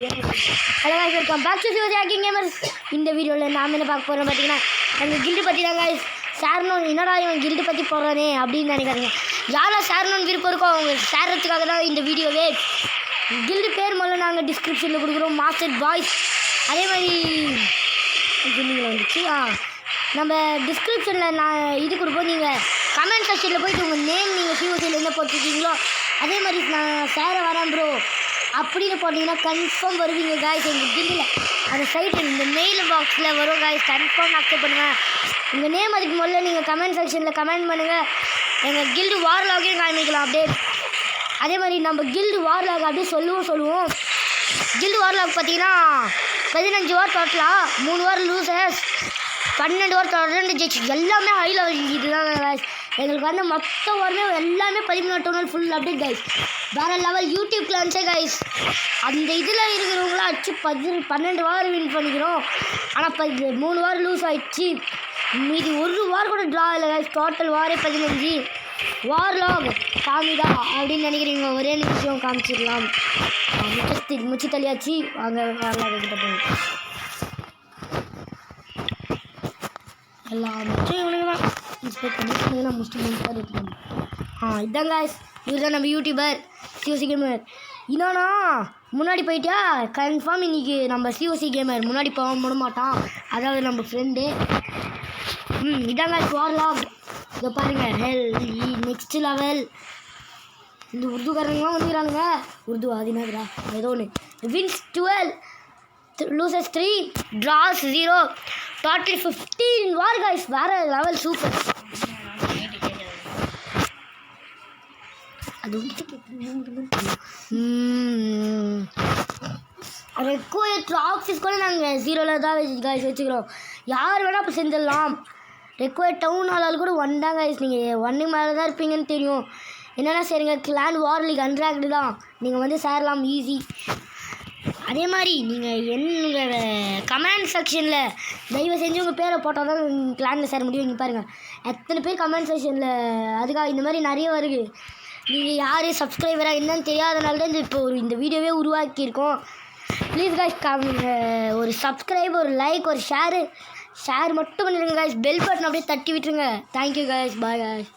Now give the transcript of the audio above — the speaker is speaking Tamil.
Hello guys, welcome back to Sivasi hacking gamers. இந்த வீடியோவில் நாம் என்ன பார்க்க போகிறோம் பார்த்தீங்கன்னா, எங்கள் கில்டு பற்றி தான் guys. சேரணும் என்னடா இவன் கில்டு பற்றி போடுறானே அப்படின்னு நினைக்காதீங்க. யாரெல்லாம் சேரணும்னு விருப்பம் இருக்கோ அவங்க சேரத்துக்காக தான் இந்த வீடியோவே. கில்டு பேர் முதல்ல நாங்கள் டிஸ்கிரிப்ஷனில் கொடுக்குறோம், மாஸ்டர் பாய்ஸ். அதே மாதிரி கில்டில் வந்துச்சு. நம்ம டிஸ்கிரிப்ஷனில் நான் இது கொடுப்போம். நீங்கள் கமெண்ட் செக்ஷனில் போய்ட்டு உங்கள் நேம் நீங்கள் சிவசியில் என்ன போட்டிருக்கீங்களோ அதே மாதிரி நான் சேர வரேன் ப்ரோ அப்படின்னு போட்டிங்கன்னா கன்ஃபார்ம் வருவீங்க காய்ஸ். எங்கள் கில்டில் அந்த சைட்டு இந்த மெயில் பாக்ஸில் வரும் காய்ஸ். கன்ஃபார்ம் அக்செப்ட் பண்ணுவேன். உங்கள் நேம் அதுக்கு முதல்ல நீங்கள் கமெண்ட் செக்ஷனில் கமெண்ட் பண்ணுங்கள். எங்கள் கில்டு வார்லாகையும் காமிக்கலாம் அப்படியே. அதே மாதிரி நம்ம கில்டு வார்லாக் அப்படியே சொல்லுவோம். கில்டு வார்லாக் பார்த்தீங்கன்னா 15 வார் டோட்டலாக, 3 வார் லூசர்ஸ், 12 வார் தொடர்ந்து ஜெயிச்சு எல்லாமே ஹை லெவல். இதுதான் காய்ஸ் எங்களுக்கு வந்து மொத்த வாரமே எல்லாமே 14 நாள் ஃபுல் அப்டேட் காய்ஸ். வேறு லெவல் யூடியூப் கிளான்ஸே காய்ஸ். அந்த இதில் இருக்கிறவங்களாம் அடிச்சு 12 வாரம் வின் பண்ணிக்கிறோம். ஆனால் 3 வாரம் லூஸ் ஆகிடுச்சு. மீதி 1 வாரம் கூட ட்ரா இல்லை காய்ஸ். டோட்டல் வாரே 15. வார்லாக் காமிடா அப்படின்னு நினைக்கிறீங்க. ஒரே நிமிஷம் காமிச்சிடலாம். முச்சி தள்ளியாச்சு. அங்கே வார்லாக் கிட்ட போய் எல்லா மிச்சம் இவனுங்க தான் இன்ஸ்பெக்ட் பண்ணி முடிச்சுட்டு இதான் காய்ஸ். இவர் தான் நம்ம யூடியூபர் சிஓசி கேமர். இன்னொன்னா முன்னாடி போயிட்டா கன்ஃபார்ம் இன்றைக்கி நம்ம சிஓசி கேமர் முன்னாடி போட மாட்டான். அதாவது நம்ம ஃப்ரெண்டு. இதான் காய்ஸ் வார்லாக். இதை பாருங்கள், நெக்ஸ்ட் லெவல். இந்த உருதுக்காரங்களாம் வந்துக்கிறானுங்க. உருது அதினாதுரா ஏதோ ஒன்று. வின்ஸ் 12, லூசஸ் 3, ட்ராஸ் 0, டோட்டல் 15 வார் காய்ஸ். வேறு லெவல் சூப்பர். அது ரெக்வயர்ட் ஆஃபீஸ் கூட நாங்கள் 0ல் தான் காய்ஸ் வச்சுக்கிறோம். யார் வேணால் அப்போ செஞ்சிடலாம். ரெக்வயர்ட் டவுன் ஆளால் கூட 1 தான் காய்ஸ். நீங்கள் 1 மேலே தான் இருப்பீங்கன்னு தெரியும். என்னென்னா சரிங்க, கிளான் வார் லீக் அன்ராக்டு தான். நீங்கள் வந்து சேரலாம் ஈஸி. அதே மாதிரி நீங்கள் என்னோட கமெண்ட் செக்ஷனில் தயவு செஞ்சு உங்கள் பேரை போட்டால் தான் கிளானில் சேர முடியும். இங்கே பாருங்கள் எத்தனை பேர் கமெண்ட் செக்ஷனில் அதுக்காக இந்த மாதிரி நிறைய வருது. நீங்கள் யார் சப்ஸ்கிரைபராக என்னன்னு தெரியாதனால தான் இப்போ இந்த வீடியோவே உருவாக்கியிருக்கோம். ப்ளீஸ் காய்ஸ் ஒரு சப்ஸ்கிரைப், ஒரு லைக், ஒரு ஷேர் மட்டும் பண்ணிடுங்க காய்ஸ். பெல் பட்டன் அப்படியே தட்டி விட்டுருங்க. Thank you guys. Bye guys.